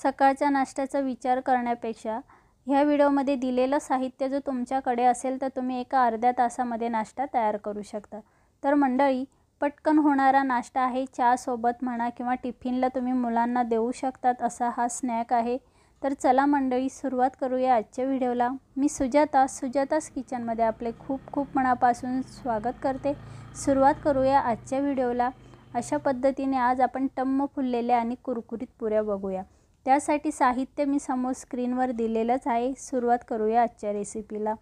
सकाळच्या नाश्त्याचा विचार करण्यापेक्षा ह्या व्हिडिओमध्ये दिलेलं साहित्य जर तुमच्याकडे असेल तर तुम्ही एका अर्ध्या तासामध्ये नाश्ता तयार करू शकता। तर मंडळी, पटकन होणारा नाश्ता आहे, चहासोबत म्हणा किंवा टिफिनला तुम्ही मुलांना देऊ शकतात असा हा स्नॅक आहे। तर चला मंडळी, सुरुवात करूया आजच्या व्हिडिओला। मी सुजातास किचनमध्ये आपले खूप खूप मनापासून स्वागत करते। सुरुवात करूया आजच्या व्हिडिओला। अशा पद्धतीने आज आपण टम्म फुललेल्या आणि कुरकुरीत पुऱ्या बघूया। त्यासाठी साहित्य मी समोर स्क्रीनवर दिलेलंच आहे। सुरुवात करूया आजच्या रेसिपीला।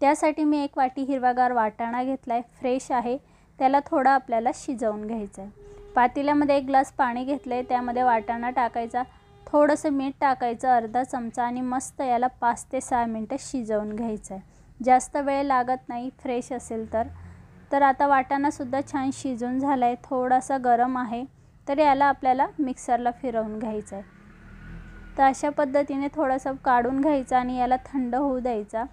त्यासाठी मी एक वाटी हिरवागार वाटाणा घेतलाय, फ्रेश आहे। त्याला थोडा आपल्याला शिजवून घ्यायचं आहे। पातेल्यामध्ये 1 ग्लास पाणी घेतले, त्यामध्ये वाटाणा टाकायचा, थोडंसं मीठ टाकायचं, अर्धा चमचा, आणि मस्त याला 5 ते 6 मिनिटं शिजवून घ्यायचं आहे। जास्त वेळ लागत नाही फ्रेश असेल तर आता वाटाणासुद्धा छान शिजून झाला आहे, थोडासा गरम आहे, तर याला आपल्याला मिक्सरला फिरवून घ्यायचं आहे। तर अशा पद्धतीने थोडंसं काढून घ्यायचं आणि याला थंड होऊ द्यायचा।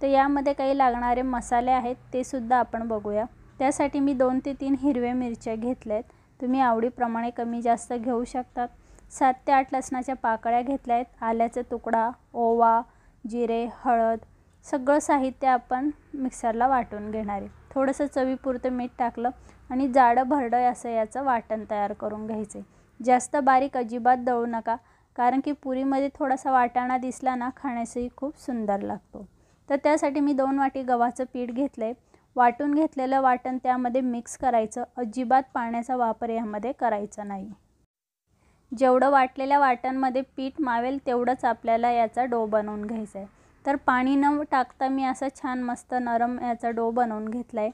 तर यामध्ये काही लागणारे मसाले आहेत ते सुद्धा आपण बघूया। त्यासाठी मी 2 ते 3 हिरव्या मिरच्या घेतल्यात, तुम्ही आवडीप्रमाणे कमी जास्त घेऊ शकता। 7 ते 8 लसणाच्या पाकळ्या घेतल्या आहेत, आल्याचा तुकडा, ओवा, जिरे, हळद, सगळं साहित्य आपण मिक्सरला वाटून घेणार आहे। थोडंसं चवीपुरतं मीठ टाकलं आणि जाडं भरडं असं याचं वाटण तयार करून घ्यायचं आहे। जास्त बारीक अजिबात दळू नका, कारण की पुरीमध्ये थोडासा वाटाणा दिसला ना, खाण्यासही खूप सुंदर लागतो। तर त्यासाठी मी 2 वाटी गव्हाचं पीठ घेतलं आहे। वाटून घेतलेलं वाटण त्यामध्ये मिक्स करायचं, अजिबात पाण्याचा वापर यामध्ये करायचा नाही। जेवढं वाटलेल्या वाटणमध्ये पीठ मावेल तेवढंच आपल्याला याचा डो बनवून घ्यायचा आहे। तर पाणी न टाकता मी असं छान मस्त नरम याचा डो बनवून घेतला आहे।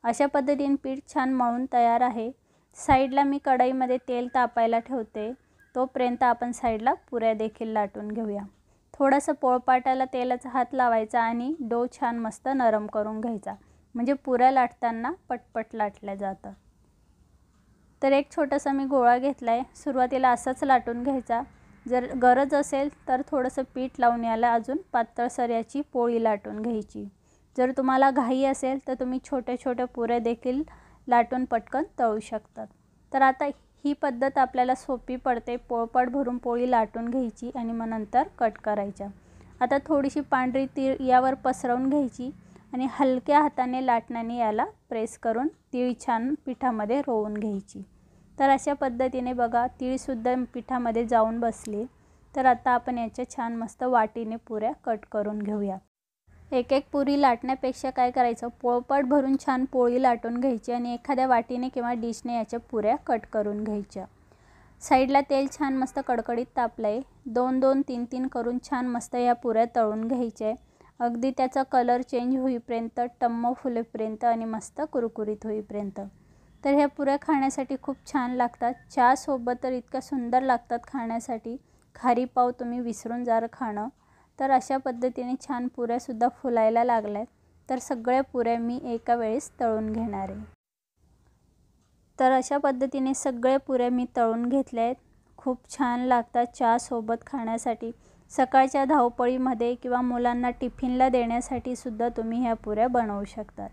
अशा पद्धतीने पीठ छान मळून तयार आहे। साईडला मी कढईमध्ये तेल तापायला ठेवते, तोपर्यंत आपण साईडला पुऱ्या देखील लाटून घेऊया। थोडंसं पोळपाटाला तेलाचा हात लावायचा आणि डो छान मस्त नरम करून घ्यायचा, म्हणजे पुऱ्या लाटताना पटपट लाटल्या जातं। तर एक छोटासा मी गोळा घेतला आहे, सुरुवातीला असाच लाटून घ्यायचा। जर गरज असेल तर थोडंसं पीठ लावून याला अजून पातळसर याची पोळी लाटून घ्यायची। जर तुम्हाला घाई असेल तर तुम्ही छोट्या छोट्या पुऱ्या देखील लाटून पटकन तळू शकतात। तर आता ही पद्धत आपल्याला सोपी पडते, पोळपाट भरून पोळी लाटून घ्यायची आणि मग नंतर कट करायच्या। आता थोडीशी पांढरी तीळ यावर पसरवून घ्यायची आणि हलक्या हाताने लाटण्याने याला प्रेस करून तीळ छान पिठामध्ये रोवून घ्यायची। तर अशा पद्धतीने बघा, तीळसुद्धा पिठामध्ये जाऊन बसली। तर आता आपण याच्या छान मस्त वाटीने पुऱ्या कट करून घेऊया। एक एक पुरी लाटण्यापेक्षा काय करायचं, पोळपाट भरून छान पोळी लाटून घ्यायची आणि एखाद्या वाटीने किंवा डिशने याच्या पुऱ्या कट करून घ्यायच्या। साईडला तेल छान मस्त कडकडीत तापलं आहे, 2-2, 3-3 करून छान मस्त या पुऱ्या तळून घ्यायच्या आहे। अगदी त्याचा कलर चेंज होईपर्यंत, टम्म फुलेपर्यंत आणि मस्त कुरकुरीत होईपर्यंत। तर ह्या पुऱ्या खाण्यासाठी खूप छान लागतात, चहासोबत तर इतक्या सुंदर लागतात खाण्यासाठी। खारी पाव तुम्ही विसरून जाल खाणं। तर अशा पद्धतीने छान पुऱ्यासुद्धा फुलायला लागल्यात। तर सगळ्या पुऱ्या मी एका वेळेस तळून घेणार आहे। तर अशा पद्धतीने सगळ्या पुऱ्या मी तळून घेतल्या आहेत। खूप छान लागतात चहासोबत खाण्यासाठी, सकाळच्या धावपळीमध्ये किंवा मुलांना टिफिनला देण्यासाठी सुद्धा तुम्ही ह्या पुऱ्या बनवू शकतात।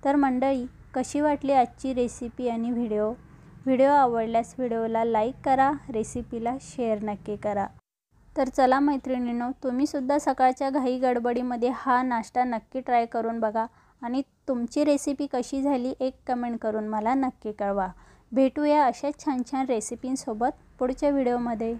तर मंडळी, कशी वाटली आजची रेसिपी आणि व्हिडिओ आवडल्यास व्हिडिओला लाईक करा, रेसिपीला शेअर नक्की करा। तर चला मैत्रिणींनो, तुम्हीसुद्धा सकाळच्या घाई गडबडीमध्ये हा नाश्ता नक्की ट्राय करून बघा आणि तुमची रेसिपी कशी झाली एक कमेंट करून मला नक्की कळवा। भेटूया अशाच छान छान रेसिपींसोबत पुढच्या व्हिडिओमध्ये।